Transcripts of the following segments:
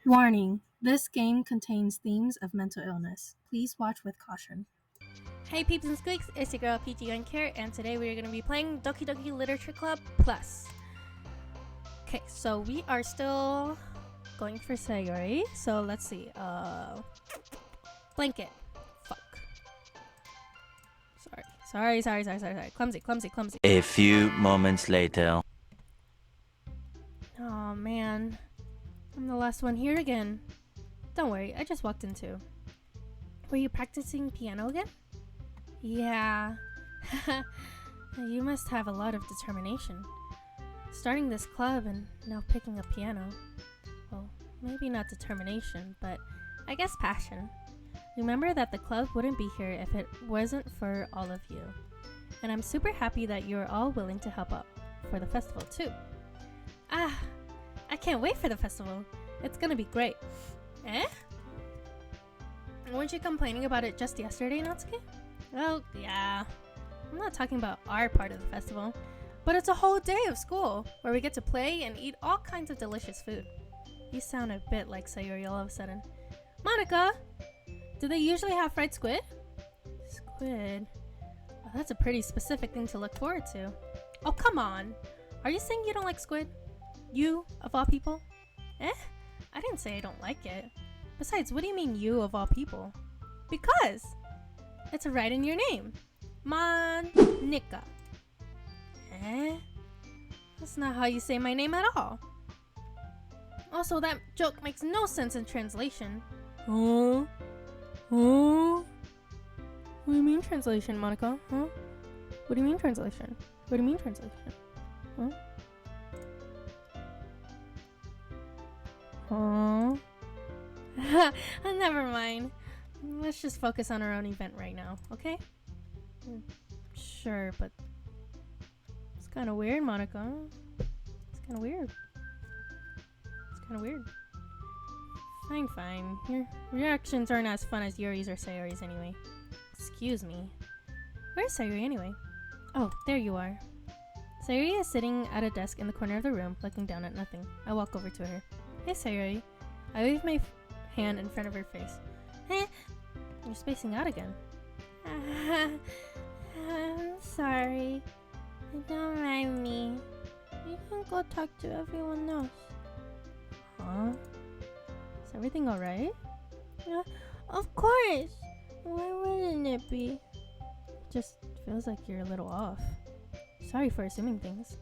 Warning: this game contains themes of mental illness. Please watch with caution. Hey peeps and squeaks, it's your girl PG Uncare, and today we are going to be playing Doki Doki Literature Club Plus. Okay, so we are still going for Sayori, so let's see, blanket. Fuck. Sorry. Clumsy. A few moments later. Oh man, I'm the last one here again. Don't worry, I just walked in too. Were you practicing piano again? Yeah. You must have a lot of determination. Starting this club and now picking up piano. Well, maybe not determination, but I guess passion. Remember that the club wouldn't be here if it wasn't for all of you. And I'm super happy that you're all willing to help out for the festival too. I can't wait for the festival. It's gonna be great. Eh? Weren't you complaining about it just yesterday, Natsuki? Well, yeah. I'm not talking about our part of the festival, but it's a whole day of school where we get to play and eat all kinds of delicious food. You sound a bit like Sayori all of a sudden. Monica! Do they usually have fried squid? Squid? Oh, that's a pretty specific thing to look forward to. Oh, come on! Are you saying you don't like squid? You, of all people? Eh? I didn't say I don't like it. Besides, what do you mean you of all people? Because it's right in your name. Monica. Eh? That's not how you say my name at all. Also, that joke makes no sense in translation. Huh? What do you mean translation, Monica? Huh? What do you mean translation? Huh? Never mind. Let's just focus on our own event right now, okay? Sure, but it's kind of weird, Monica. It's kind of weird. Fine. Your reactions aren't as fun as Yuri's or Sayori's anyway. Excuse me. Where's Sayori anyway? Oh, there you are. Sayori is sitting at a desk in the corner of the room, looking down at nothing. I walk over to her. Hey, Sayori. I wave my hand in front of her face. Eh? You're spacing out again. I'm sorry. Don't mind me. You can go talk to everyone else. Huh? Is everything alright? Of course! Why wouldn't it be? Just feels like you're a little off. Sorry for assuming things.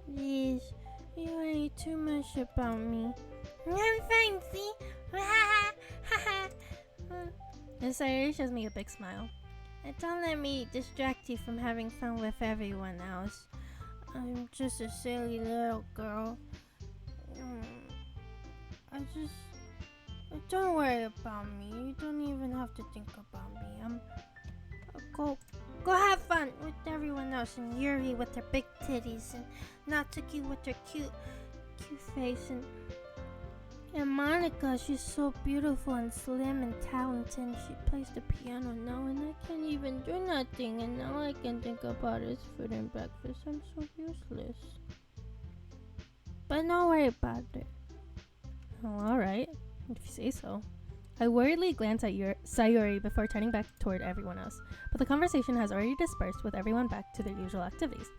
Please, you worry too much about me. I'm fine, see? And Sayori shows me a big smile. Don't let me distract you from having fun with everyone else. I'm just a silly little girl. Don't worry about me. You don't even have to think about me. Go have fun with everyone else, and Yuri with her big titties, and Natsuki with her cute face, and Monica, she's so beautiful and slim and talented, and she plays the piano now, and I can't even do nothing, and now I can think about his food and breakfast. I'm so useless. But don't worry about it. Oh, alright, if you say so. I worriedly glance at Sayori before turning back toward everyone else, but the conversation has already dispersed with everyone back to their usual activities.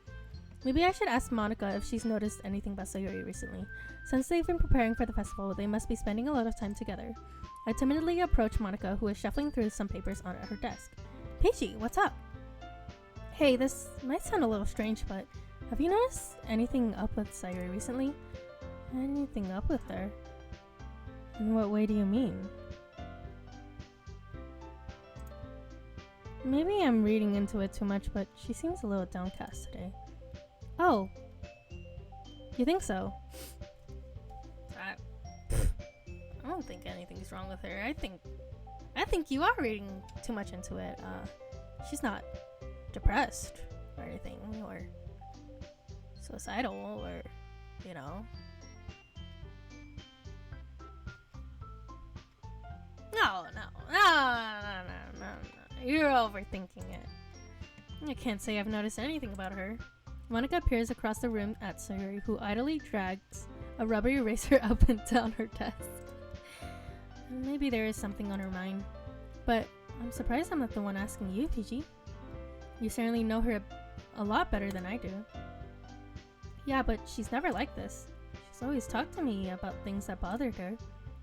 Maybe I should ask Monica if she's noticed anything about Sayori recently. Since they've been preparing for the festival, they must be spending a lot of time together. I timidly approach Monica, who is shuffling through some papers on her desk. Peachy, what's up? Hey, this might sound a little strange, but have you noticed anything up with Sayori recently? Anything up with her? In what way do you mean? Maybe I'm reading into it too much, but she seems a little downcast today. Oh, you think so? I don't think anything's wrong with her. I think you are reading too much into it. She's not depressed or anything, or suicidal, or you know. No. You're overthinking it. I can't say I've noticed anything about her. Monica peers across the room at Sayori, who idly drags a rubber eraser up and down her desk. Maybe there is something on her mind. But I'm surprised I'm not the one asking you, PG. You certainly know her a lot better than I do. Yeah, but she's never like this. She's always talked to me about things that bothered her.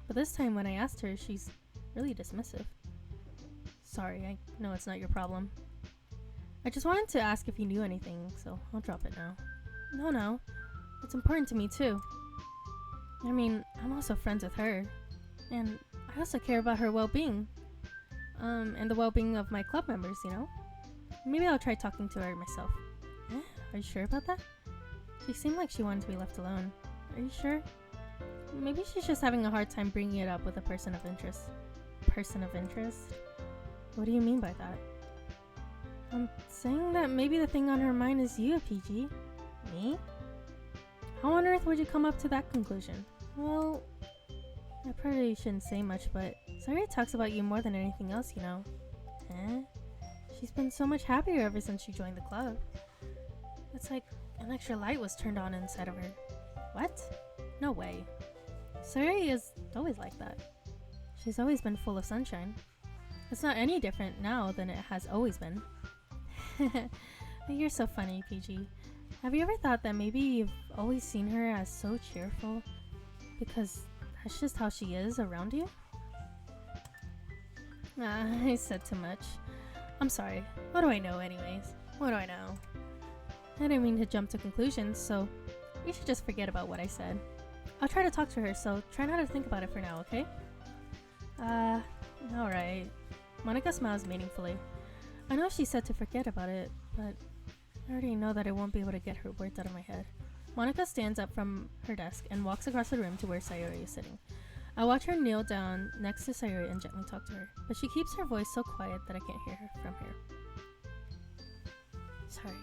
But this time when I asked her, she's really dismissive. Sorry, I know it's not your problem. I just wanted to ask if you knew anything, so I'll drop it now. No. It's important to me too. I mean, I'm also friends with her. And I also care about her well-being. And the well-being of my club members, you know? Maybe I'll try talking to her myself. Are you sure about that? She seemed like she wanted to be left alone. Are you sure? Maybe she's just having a hard time bringing it up with a person of interest. Person of interest? What do you mean by that? I'm saying that maybe the thing on her mind is you, PG. Me? How on earth would you come up to that conclusion? Well, I probably shouldn't say much, but Sayuri talks about you more than anything else, you know. She's been so much happier ever since she joined the club. It's like an extra light was turned on inside of her. What? No way. Sayuri is always like that. She's always been full of sunshine. It's not any different now than it has always been. You're so funny, PG. Have you ever thought that maybe you've always seen her as so cheerful because that's just how she is around you? I said too much. I'm sorry. What do I know anyways? What do I know? I didn't mean to jump to conclusions, so you should just forget about what I said. I'll try to talk to her, so try not to think about it for now, okay? Alright. Monica smiles meaningfully. I know she said to forget about it, but I already know that I won't be able to get her words out of my head. Monica stands up from her desk and walks across the room to where Sayuri is sitting. I watch her kneel down next to Sayuri and gently talk to her, but she keeps her voice so quiet that I can't hear her from here. Sorry.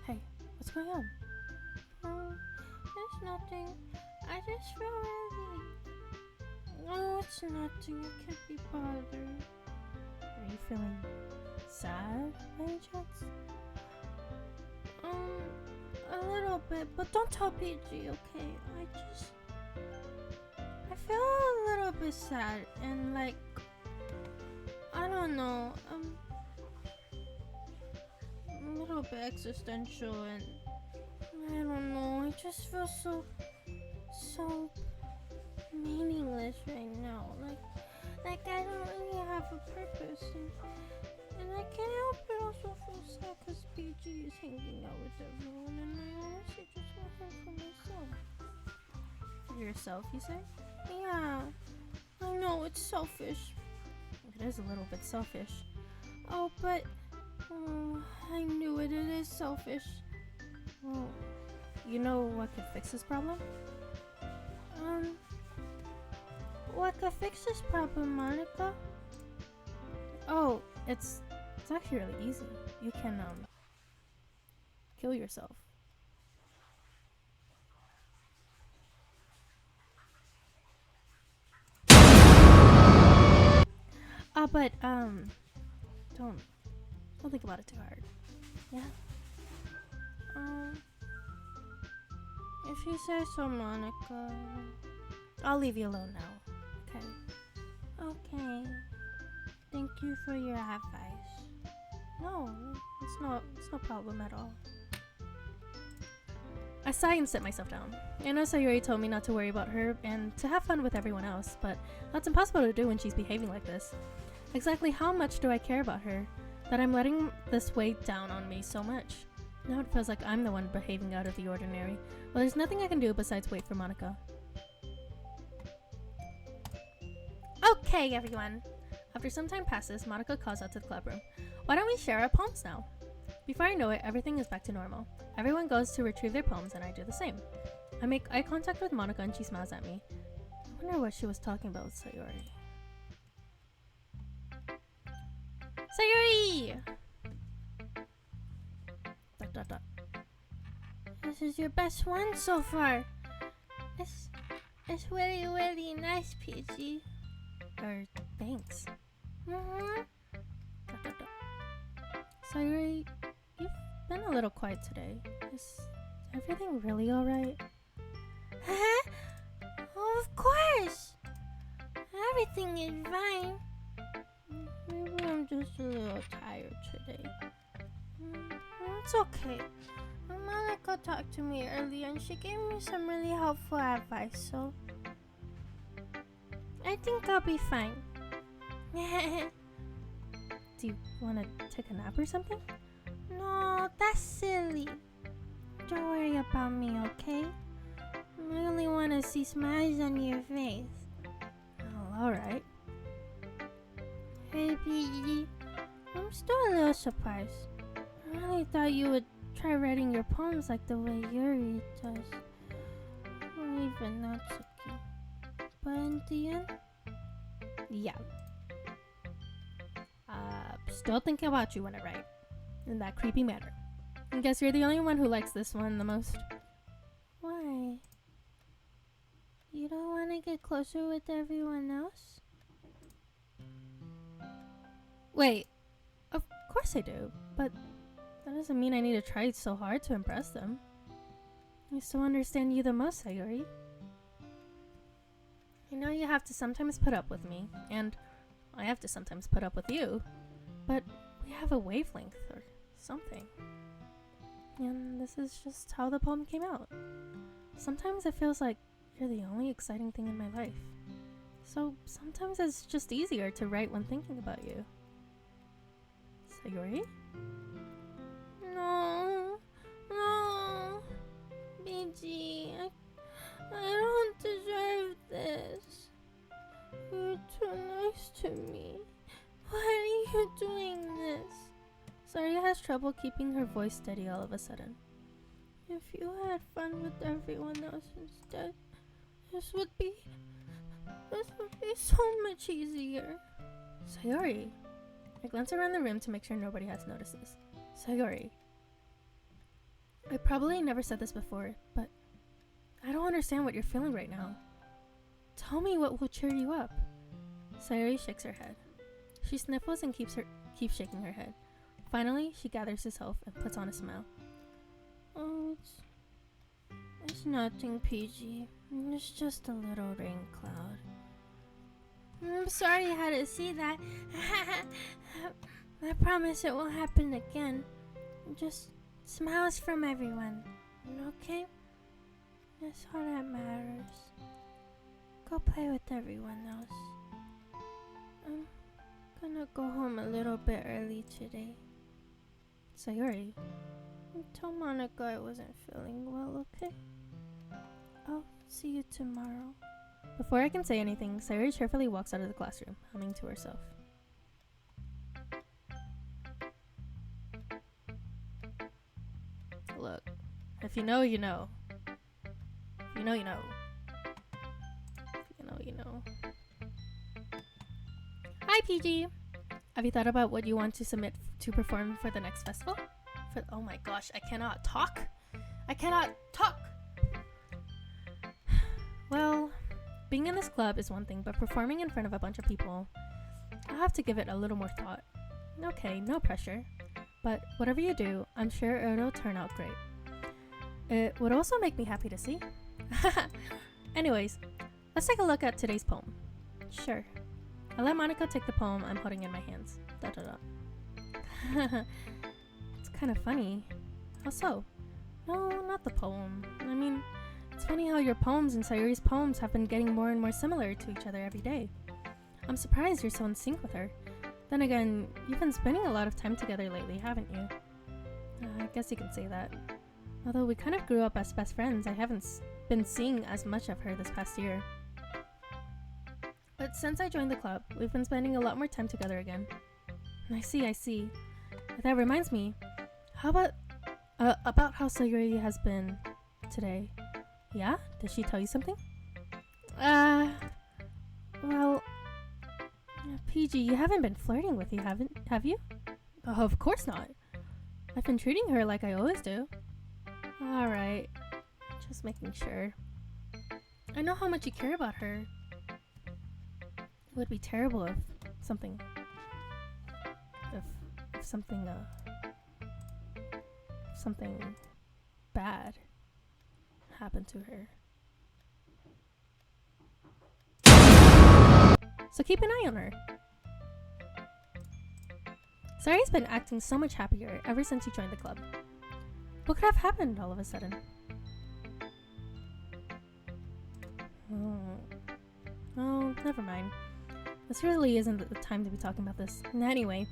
Hey, what's going on? It's nothing. I just feel really... Oh, it's nothing. I can't be bothered. Are you feeling sad by any chance? A little bit, but don't tell PG, okay? I feel a little bit sad and like, I don't know, a little bit existential and I don't know, I just feel so meaningless right now. Like I don't really have a purpose and I can't help but also feel sad because PG is hanging out with everyone and I honestly just want him for myself. For yourself, you say? Yeah, I know it's selfish. It is a little bit selfish. Oh, but I knew it. It is selfish. Well, you know what could fix this problem? What could fix this problem, Monica? Oh, it's actually really easy. You can kill yourself. But don't think about it too hard. Yeah. If you say so, Monica. I'll leave you alone now. Okay. Okay. Thank you for your advice. No, it's no problem at all. I sigh and sit myself down. I know Sayuri told me not to worry about her and to have fun with everyone else, but that's impossible to do when she's behaving like this. Exactly how much do I care about her that I'm letting this weigh down on me so much? Now it feels like I'm the one behaving out of the ordinary. Well, there's nothing I can do besides wait for Monica. Okay, everyone. After some time passes, Monica calls out to the club room. Why don't we share our poems now? Before I know it, everything is back to normal. Everyone goes to retrieve their poems and I do the same. I make eye contact with Monica and she smiles at me. I wonder what she was talking about with Sayuri. Sayuri! ... This is your best one so far. It's really, really nice, PG. Thanks. Mm-hmm. ... Sayuri, you've been a little quiet today. Is everything really alright? Huh? Oh, of course. everything is fine. Maybe I'm just a little tired today. It's okay. Monica talked to me earlier and she gave me some really helpful advice, so I think I'll be fine. Do you want to take a nap or something? No, that's silly. Don't worry about me, okay? I only want to see smiles on your face. Oh, alright. Hey, PG. I'm still a little surprised. I really thought you would try writing your poems like the way Yuri does. Or even Natsuki. But in the end, Yeah. Still thinking about you when I write. In that creepy manner. I guess you're the only one who likes this one the most. why? You don't want to get closer with everyone else? Wait. Of course I do. But that doesn't mean I need to try so hard to impress them. I still understand you the most, Sayori. I know you have to sometimes put up with me, and I have to sometimes put up with you, but we have a wavelength or something. And this is just how the poem came out. Sometimes it feels like you're the only exciting thing in my life. So sometimes it's just easier to write when thinking about you. Sayori? No. BG, I don't deserve this. You're too nice to me. Why are you doing this? Sayori has trouble keeping her voice steady all of a sudden. If you had fun with everyone else instead, this would be so much easier. Sayori. I glance around the room to make sure nobody else notices. Sayori. I probably never said this before, but I don't understand what you're feeling right now. Tell me what will cheer you up. Sayori shakes her head. She sniffles and keeps shaking her head. Finally, she gathers herself and puts on a smile. Oh, it's nothing, PG. It's just a little rain cloud. I'm sorry you had to see that. I promise it won't happen again. Just smiles from everyone, okay? That's all that matters. Go play with everyone else. I'm gonna go home a little bit early today. Sayori. Tell Monica I wasn't feeling well, okay? I'll see you tomorrow. Before I can say anything, Sayori cheerfully walks out of the classroom, humming to herself. Look, if you know, you know. If you know, you know. If you know, you know. Hi, PG! Have you thought about what you want to submit to perform for the next festival? Oh my gosh, I cannot talk! I cannot talk! Well, being in this club is one thing, but performing in front of a bunch of people, I'll have to give it a little more thought. Okay, no pressure. But whatever you do, I'm sure it'll turn out great. It would also make me happy to see. Anyways, let's take a look at today's poem. Sure. I'll let Monica take the poem I'm holding in my hands. ... It's kind of funny. How so? No, not the poem. I mean, it's funny how your poems and Sayori's poems have been getting more and more similar to each other every day. I'm surprised you're so in sync with her. Then again, you've been spending a lot of time together lately, haven't you? I guess you can say that. Although we kind of grew up as best friends, I haven't been seeing as much of her this past year. But since I joined the club, we've been spending a lot more time together again. I see. That reminds me, how about how Sayori has been today? Yeah? Did she tell you something? Well, PG, you haven't been flirting with you, have you? Oh, of course not. I've been treating her like I always do. Alright, just making sure. I know how much you care about her. It would be terrible if something bad happened to her. so keep an eye on her. Sari's been acting so much happier ever since he joined the club. What could have happened all of a sudden? Oh, never mind. This really isn't the time to be talking about this. Anyway,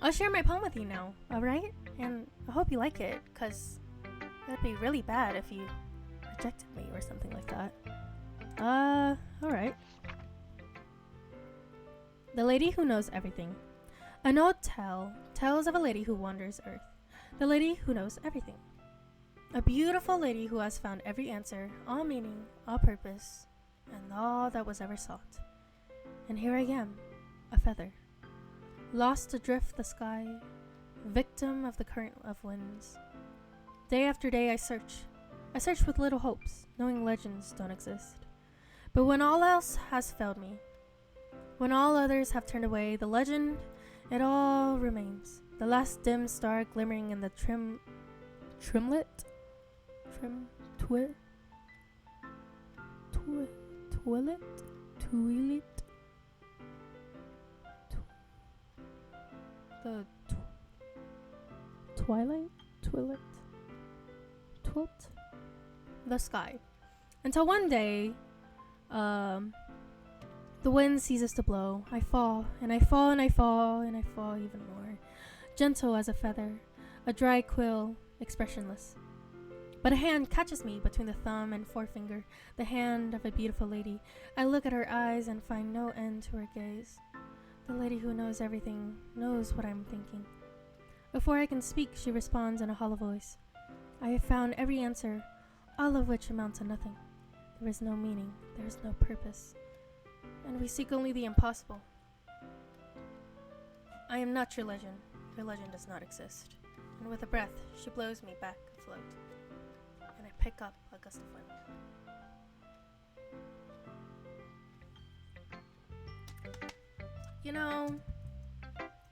I'll share my poem with you now, alright? And I hope you like it, cause that'd be really bad if you rejected me or something like that. Alright. The Lady Who Knows Everything. An old tale tells of a lady who wanders earth. The lady who knows everything. A beautiful lady who has found every answer, all meaning, all purpose, and all that was ever sought. And here I am, a feather, lost adrift the sky, victim of the current of winds. Day after day I search with little hopes, knowing legends don't exist. But when all else has failed me, when all others have turned away, the legend, it all remains. The last dim star glimmering in the twilit? The twilight? Twilt? The sky. Until one day, the wind ceases to blow. I fall, and I fall, and I fall, and I fall even more. Gentle as a feather, a dry quill, expressionless. But a hand catches me between the thumb and forefinger, the hand of a beautiful lady. I look at her eyes and find no end to her gaze. The lady who knows everything knows what I'm thinking. Before I can speak, she responds in a hollow voice. I have found every answer, all of which amount to nothing. There is no meaning, there is no purpose, and we seek only the impossible. I am not your legend does not exist. And with a breath, she blows me back afloat, and I pick up a gust of wind. You know,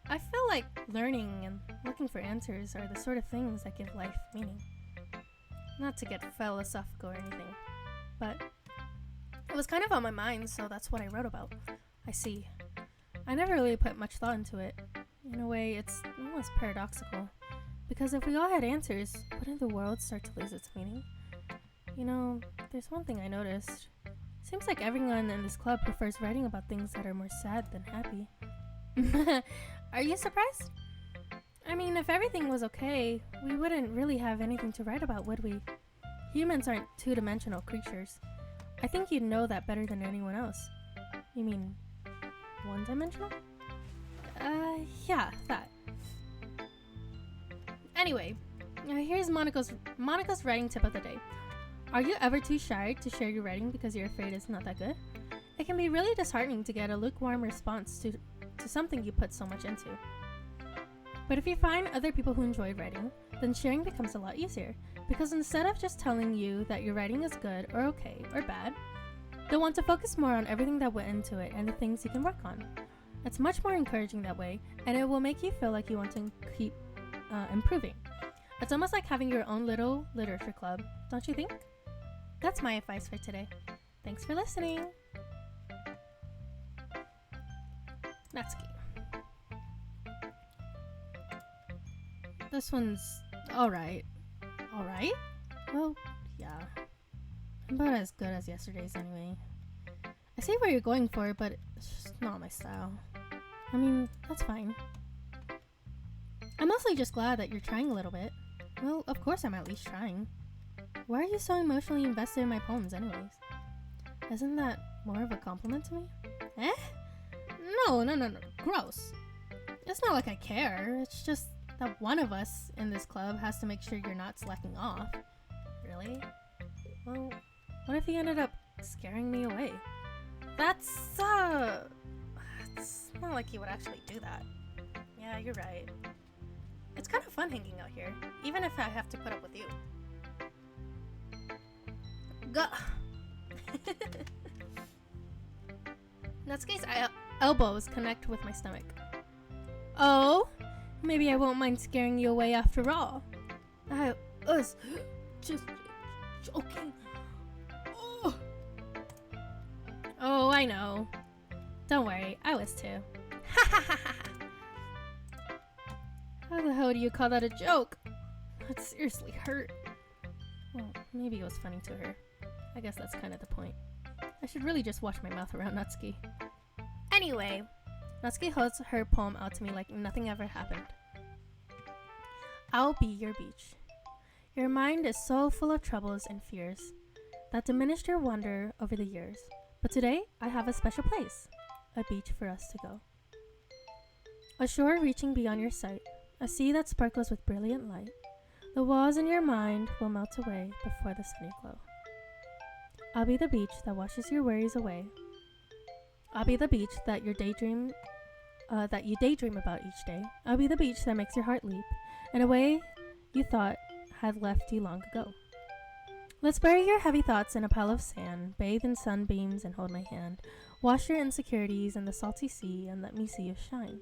I feel like learning and looking for answers are the sort of things that give life meaning. Not to get philosophical or anything, but it was kind of on my mind, so that's what I wrote about. I see. I never really put much thought into it. In a way, it's almost paradoxical, because if we all had answers, wouldn't the world start to lose its meaning? You know, there's one thing I noticed. Seems like everyone in this club prefers writing about things that are more sad than happy. Are you surprised? I mean, if everything was okay, we wouldn't really have anything to write about, would we? Humans aren't two-dimensional creatures. I think you'd know that better than anyone else. You mean one-dimensional? Yeah, that. Anyway, here's Monica's writing tip of the day. Are you ever too shy to share your writing because you're afraid it's not that good? It can be really disheartening to get a lukewarm response to something you put so much into. But if you find other people who enjoy writing, then sharing becomes a lot easier, because instead of just telling you that your writing is good or okay or bad, they'll want to focus more on everything that went into it and the things you can work on. It's much more encouraging that way, and it will make you feel like you want to keep improving. It's almost like having your own little literature club, don't you think? That's my advice for today. Thanks for listening. Natsuki. This one's alright. Alright? Well, yeah. About as good as yesterday's anyway. I see what you're going for, but it's just not my style. I mean, that's fine. I'm mostly just glad that you're trying a little bit. Well, of course I'm at least trying. Why are you so emotionally invested in my poems anyways? Isn't that more of a compliment to me? Eh? No. Gross. It's not like I care. It's just that one of us in this club has to make sure you're not slacking off. Really? Well, what if he ended up scaring me away? That's, it's not like he would actually do that. Yeah, you're right. It's kind of fun hanging out here, even if I have to put up with you. Natsuki's elbows connect with my stomach. Oh, maybe I won't mind scaring you away after all. I was just joking. Oh, I know. Don't worry, I was too. How the hell do you call that a joke? That seriously hurt. Well, maybe it was funny to her. I guess that's kind of the point. I should really just wash my mouth around Natsuki. Anyway, Natsuki holds her poem out to me like nothing ever happened. I'll be your beach. Your mind is so full of troubles and fears that diminished your wonder over the years. But today, I have a special place, a beach for us to go. A shore reaching beyond your sight, a sea that sparkles with brilliant light. The walls in your mind will melt away before the sunny glow. I'll be the beach that washes your worries away. I'll be the beach that you daydream about each day. I'll be the beach that makes your heart leap in a way you thought had left you long ago. Let's bury your heavy thoughts in a pile of sand, bathe in sunbeams and hold my hand. Wash your insecurities in the salty sea and let me see you shine.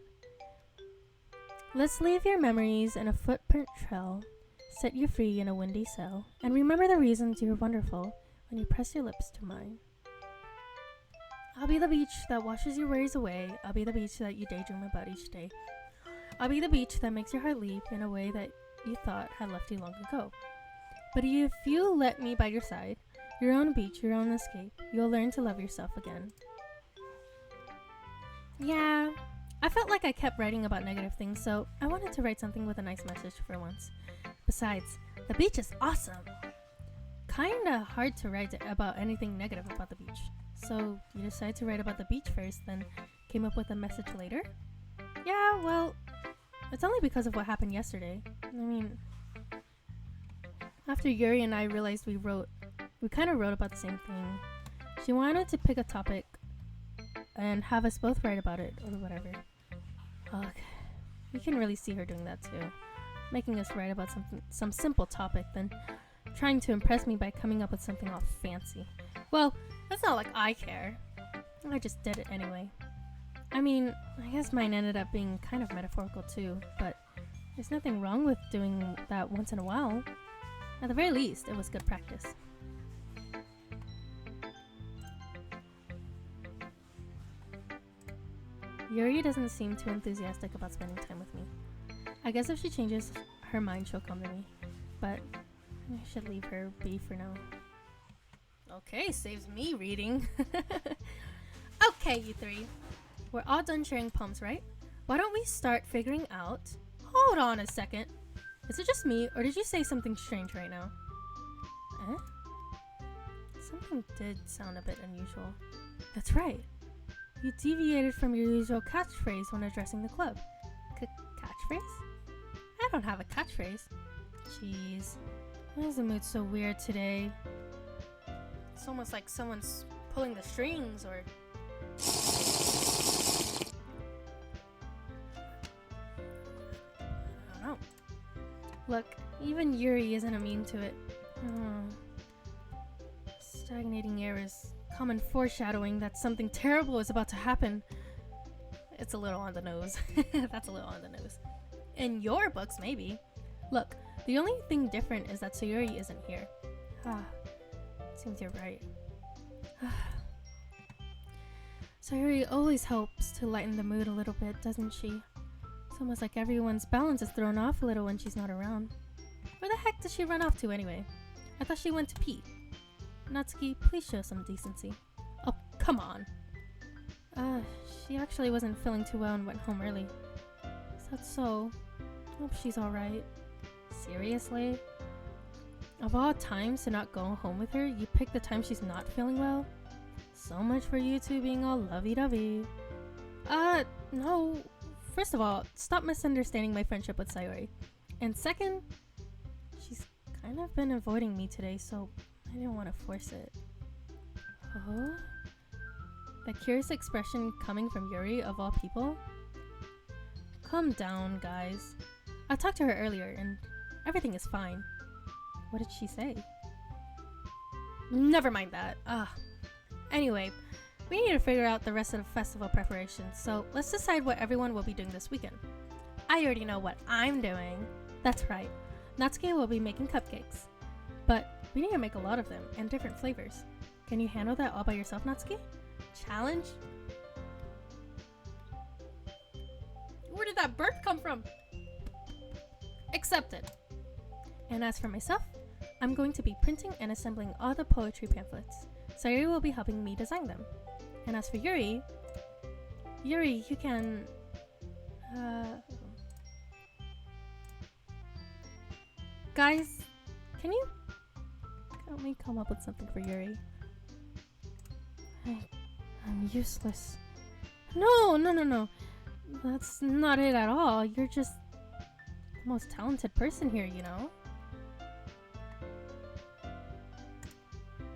Let's leave your memories in a footprint trail, set you free in a windy sail, and remember the reasons you're wonderful when you press your lips to mine. I'll be the beach that washes your worries away. I'll be the beach that you daydream about each day. I'll be the beach that makes your heart leap in a way that you thought had left you long ago. But if you let me by your side, your own beach, your own escape, you'll learn to love yourself again. Yeah, I felt like I kept writing about negative things, so I wanted to write something with a nice message for once. Besides, the beach is awesome. Kinda hard to write about anything negative about the beach. So you decided to write about the beach first, then came up with a message later? Yeah, well, it's only because of what happened yesterday. I mean, after Yuri and I realized we kind of wrote about the same thing. She wanted to pick a topic and have us both write about it, or whatever. Ugh, you can really see her doing that too. Making us write about some simple topic, then trying to impress me by coming up with something all fancy. Well, it's not like I care. I just did it anyway. I mean, I guess mine ended up being kind of metaphorical too, but there's nothing wrong with doing that once in a while. At the very least, it was good practice. Yuri doesn't seem too enthusiastic about spending time with me. I guess if she changes her mind, she'll come to me, but I should leave her be for now. Okay, saves me reading. Okay, you three. We're all done sharing poems, right? Why don't we start figuring out... Hold on a second. Is it just me, or did you say something strange right now? Eh? Something did sound a bit unusual. That's right. You deviated from your usual catchphrase when addressing the club. Catchphrase? I don't have a catchphrase. Jeez. Why is the mood so weird today? It's almost like someone's pulling the strings, or... I don't know. Look, even Yuri isn't immune to it. Stagnating air is common foreshadowing that something terrible is about to happen. It's a little on the nose. That's a little on the nose. In your books, maybe. Look, the only thing different is that Sayuri isn't here. Seems you're right. Sayuri always helps to lighten the mood a little bit, doesn't she? It's almost like everyone's balance is thrown off a little when she's not around. Where the heck did she run off to anyway? I thought she went to pee. Natsuki, please show some decency. Oh, come on. She actually wasn't feeling too well and went home early. Is that so? Hope she's alright. Seriously? Of all times to not go home with her, you pick the time she's not feeling well? So much for you two being all lovey-dovey. No. First of all, stop misunderstanding my friendship with Sayori. And second, she's kind of been avoiding me today, so I didn't want to force it. Oh? That curious expression coming from Yuri, of all people? Calm down, guys. I talked to her earlier, and everything is fine. What did she say? Never mind that. Anyway, we need to figure out the rest of the festival preparations, so let's decide what everyone will be doing this weekend. I already know what I'm doing. That's right. Natsuki will be making cupcakes. But we need to make a lot of them, and different flavors. Can you handle that all by yourself, Natsuki? Challenge? that birth come from? Accepted. And as for myself, I'm going to be printing and assembling all the poetry pamphlets. Sayuri will be helping me design them. And as for Yuri, you can... Guys, can you help me come up with something for Yuri? I'm useless. No. That's not it at all. You're just the most talented person here, you know?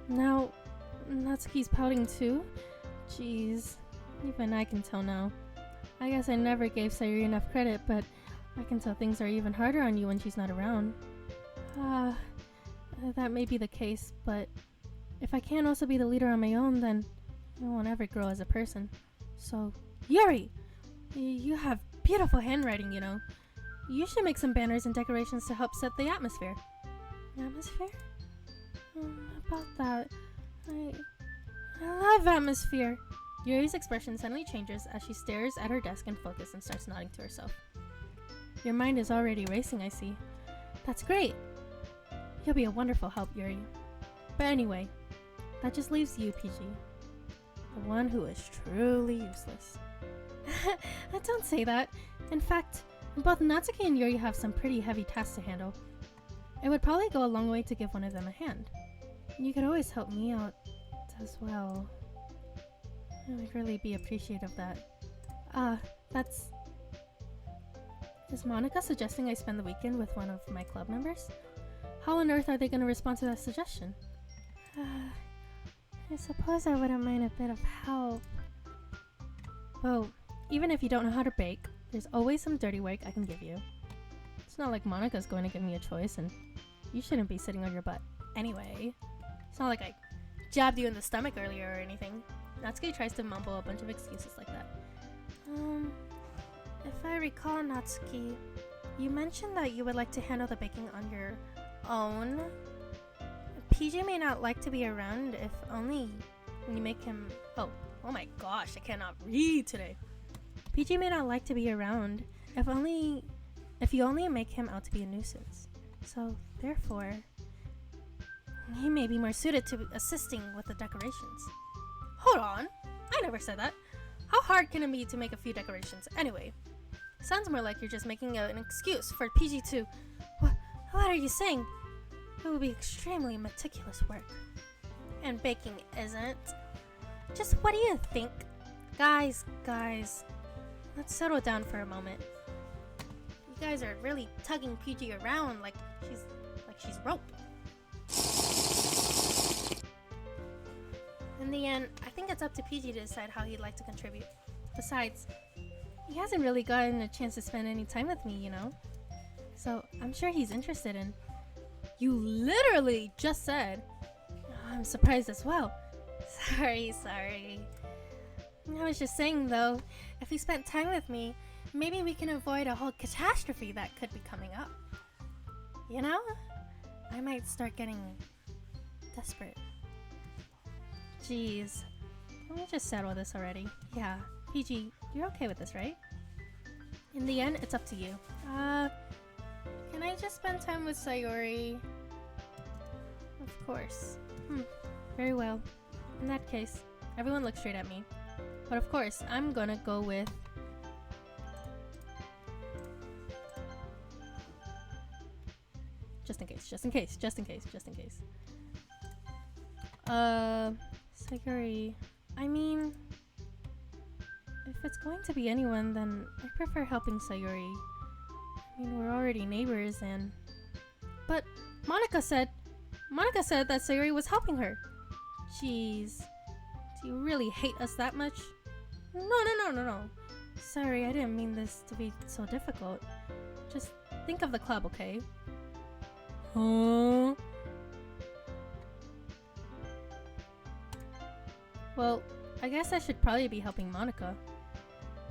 Now, Natsuki's pouting too? Jeez, even I can tell now. I guess I never gave Sayuri enough credit, but I can tell things are even harder on you when she's not around. That may be the case, but if I can't also be the leader on my own, then I won't ever grow as a person. So, Yuri! You have beautiful handwriting, you know. You should make some banners and decorations to help set the atmosphere. Atmosphere? About that, I love atmosphere. Yuri's expression suddenly changes as she stares at her desk in focus and starts nodding to herself. Your mind is already racing, I see. That's great. You'll be a wonderful help, Yuri. But anyway, that just leaves you, PG. The one who is truly useless. Don't say that. In fact, both Natsuki and Yuri have some pretty heavy tasks to handle. It would probably go a long way to give one of them a hand. You could always help me out as well. I would really be appreciative of that. That's... Is Monica suggesting I spend the weekend with one of my club members? How on earth are they going to respond to that suggestion? I suppose I wouldn't mind a bit of help. Well, even if you don't know how to bake, there's always some dirty work I can give you. It's not like Monica's going to give me a choice, and you shouldn't be sitting on your butt anyway. It's not like I jabbed you in the stomach earlier or anything. Natsuki tries to mumble a bunch of excuses like that. If I recall, Natsuki, you mentioned that you would like to handle the baking on your own. PJ may not like to be around if only you make him... Oh my gosh, I cannot read today. PJ may not like to be around if you only make him out to be a nuisance. So, therefore, he may be more suited to assisting with the decorations. Hold on, I never said that. How hard can it be to make a few decorations anyway? Sounds more like you're just making an excuse for PG to... What are you saying? It would be extremely meticulous work. And baking isn't. Just what do you think? Guys, let's settle down for a moment. You guys are really tugging PG around like she's rope. In the end, I think it's up to PG to decide how he'd like to contribute. Besides, he hasn't really gotten a chance to spend any time with me, you know? So I'm sure he's interested in... You literally just said... I'm surprised as well. Sorry. I was just saying though, if he spent time with me, maybe we can avoid a whole catastrophe that could be coming up. You know? I might start getting desperate. Jeez. Can we just settle this already? Yeah. PG, you're okay with this, right? In the end, it's up to you. Can I just spend time with Sayori? Of course. Very well. In that case, everyone looks straight at me. But of course, I'm gonna go with... Just in case. Sayori... I mean... If it's going to be anyone, then I prefer helping Sayori. I mean, we're already neighbors and... But Monica said that Sayori was helping her. Jeez. Do you really hate us that much? No. Sorry, I didn't mean this to be so difficult. Just think of the club, okay? Huh? Well, I guess I should probably be helping Monica.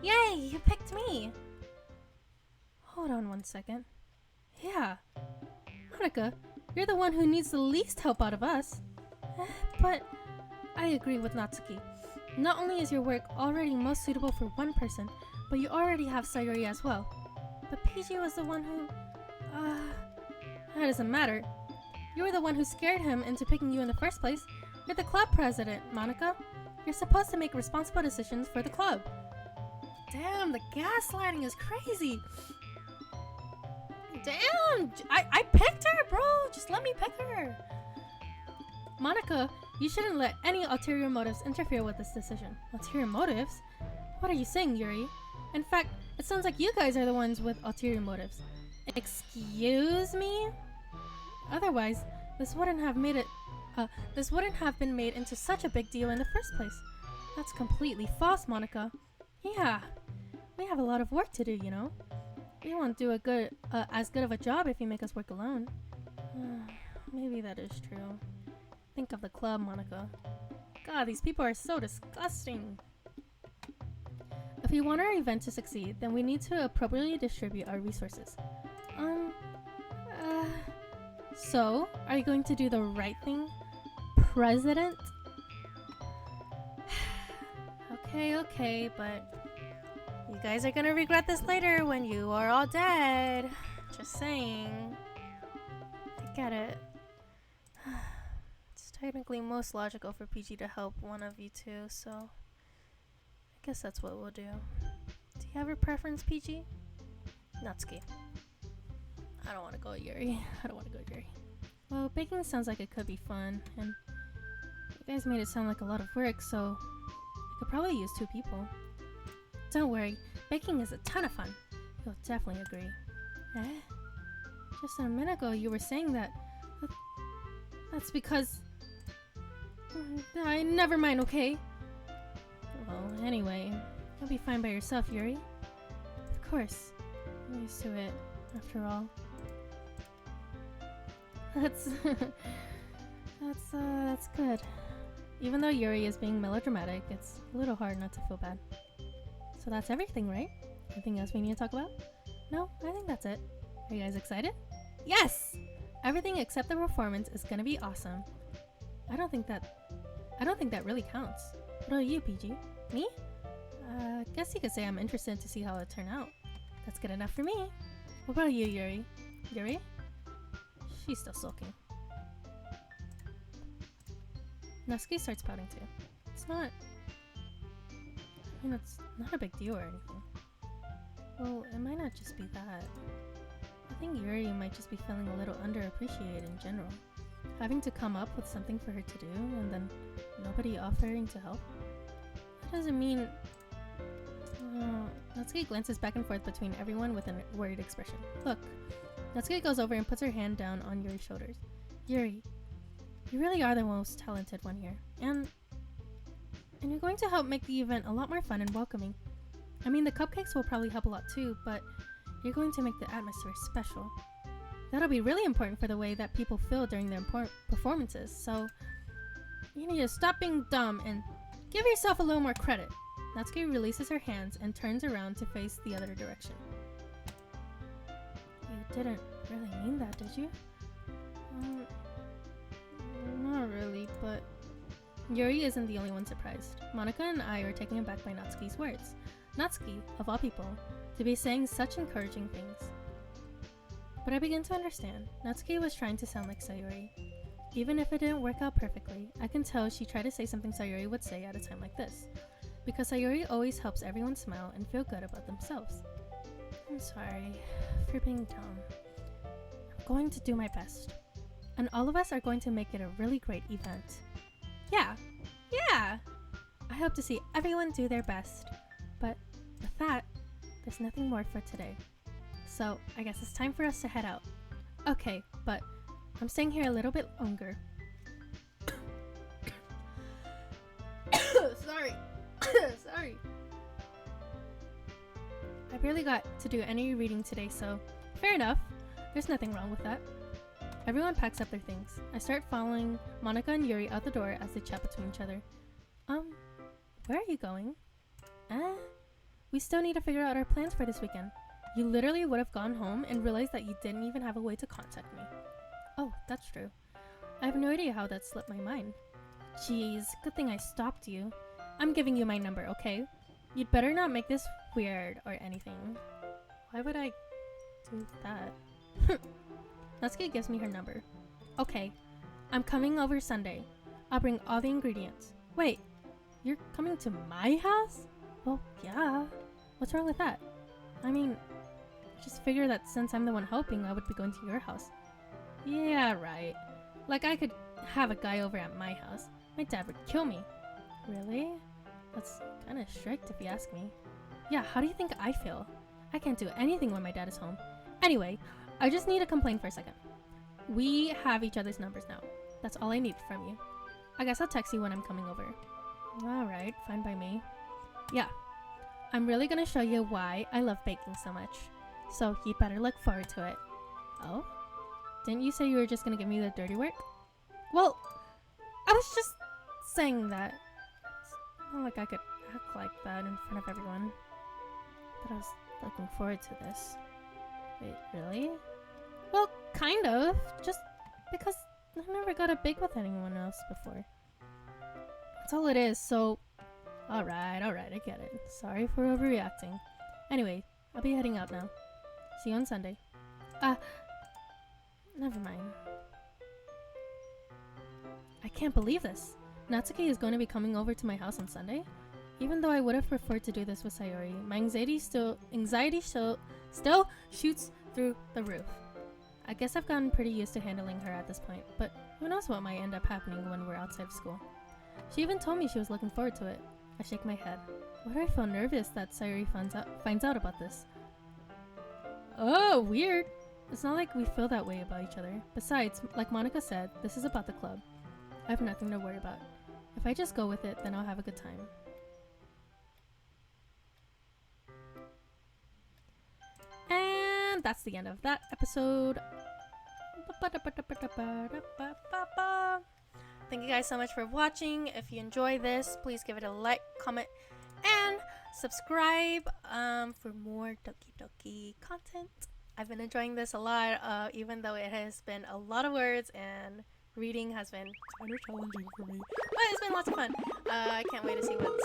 Yay, you picked me! Hold on one second. Yeah. Monica, you're the one who needs the least help out of us. But I agree with Natsuki. Not only is your work already most suitable for one person, but you already have Sayuri as well. But PG was the one who... that doesn't matter. You were the one who scared him into picking you in the first place. You're the club president, Monica. You're supposed to make responsible decisions for the club. Damn, the gaslighting is crazy. Damn, I picked her, bro. Just let me pick her. Monica, you shouldn't let any ulterior motives interfere with this decision. Ulterior motives? What are you saying, Yuri? In fact, it sounds like you guys are the ones with ulterior motives. Excuse me? Otherwise, this wouldn't have been made into such a big deal in the first place. That's completely false, Monica. Yeah, we have a lot of work to do, you know. We won't do as good of a job if you make us work alone. Maybe that is true. Think of the club, Monica. God, these people are so disgusting. If we want our event to succeed, then we need to appropriately distribute our resources. So, are you going to do the right thing, President? Okay, but you guys are gonna regret this later when you are all dead. Just saying. I get it. It's technically most logical for PG to help one of you two, so I guess that's what we'll do. Do you have a preference, PG? Natsuki. I don't want to go Yuri. Well, baking sounds like it could be fun, and you guys made it sound like a lot of work, so I could probably use 2 people. Don't worry, baking is a ton of fun. You'll definitely agree. Eh? Just a minute ago you were saying that. That's because... never mind, okay? Well, anyway, you'll be fine by yourself, Yuri. Of course. I'm used to it, after all. That's good. Even though Yuri is being melodramatic, it's a little hard not to feel bad. So that's everything, right? Anything else we need to talk about? No, I think that's it. Are you guys excited? Yes! Everything except the performance is gonna be awesome. I don't think that really counts. What about you, PG? Me? Guess you could say I'm interested to see how it turned out. That's good enough for me. What about you, Yuri? Yuri? She's still sulking. Natsuki starts pouting too. It's not a big deal or anything. Well, it might not just be that. I think Yuri might just be feeling a little underappreciated in general. Having to come up with something for her to do and then nobody offering to help. That doesn't mean... Natsuki glances back and forth between everyone with a worried expression. Look. Natsuki goes over and puts her hand down on Yuri's shoulders. Yuri, you really are the most talented one here. And you're going to help make the event a lot more fun and welcoming. I mean, the cupcakes will probably help a lot too, but you're going to make the atmosphere special. That'll be really important for the way that people feel during their performances, so you need to stop being dumb and give yourself a little more credit. Natsuki releases her hands and turns around to face the other direction. You didn't really mean that, did you? Not really, but... Yuri isn't the only one surprised. Monica and I are taken aback by Natsuki's words. Natsuki, of all people, to be saying such encouraging things. But I begin to understand. Natsuki was trying to sound like Sayuri. Even if it didn't work out perfectly, I can tell she tried to say something Sayuri would say at a time like this. Because Sayuri always helps everyone smile and feel good about themselves. I'm sorry for being dumb. I'm going to do my best. And all of us are going to make it a really great event. Yeah! I hope to see everyone do their best. But with that, there's nothing more for today. So I guess it's time for us to head out. Okay, but I'm staying here a little bit longer. Sorry. I barely got to do any reading today, so fair enough. There's nothing wrong with that. Everyone packs up their things. I start following Monica and Yuri out the door as they chat between each other. Where are you going? We still need to figure out our plans for this weekend. You literally would have gone home and realized that you didn't even have a way to contact me. Oh, that's true. I have no idea how that slipped my mind. Jeez, good thing I stopped you. I'm giving you my number, okay? You'd better not make this weird or anything. Why would I do that? Natsuki gives me her number. Okay, I'm coming over Sunday. I'll bring all the ingredients. Wait, you're coming to my house? Well, yeah. What's wrong with that? I mean, I just figured that since I'm the one helping, I would be going to your house. Yeah, right. Like I could have a guy over at my house. My dad would kill me. Really? That's kind of strict if you ask me. Yeah, how do you think I feel? I can't do anything when my dad is home. Anyway, I just need to complain for a second. We have each other's numbers now. That's all I need from you. I guess I'll text you when I'm coming over. Alright, fine by me. Yeah, I'm really gonna show you why I love baking so much. So you'd better look forward to it. Oh? Didn't you say you were just gonna give me the dirty work? Well, I was just saying that. It's not like I could act like that in front of everyone. But I was looking forward to this. Wait, really? Well, kind of. Just because I never got to bake with anyone else before. That's all it is, so... Alright, I get it. Sorry for overreacting. Anyway, I'll be heading out now. See you on Sunday. Never mind. I can't believe this. Natsuki is going to be coming over to my house on Sunday? Even though I would have preferred to do this with Sayori, my anxiety still shoots through the roof. I guess I've gotten pretty used to handling her at this point, but who knows what might end up happening when we're outside of school. She even told me she was looking forward to it. I shake my head. Why do I feel nervous that Sayori finds out about this? Oh, weird. It's not like we feel that way about each other. Besides, like Monica said, this is about the club. I have nothing to worry about. If I just go with it, then I'll have a good time. And that's the end of that episode. Thank you guys so much for watching. If you enjoy this, please give it a like, comment, and subscribe for more Doki Doki content. I've been enjoying this a lot, even though it has been a lot of words and reading has been kind of challenging for me. But it's been lots of fun. I can't wait to see what's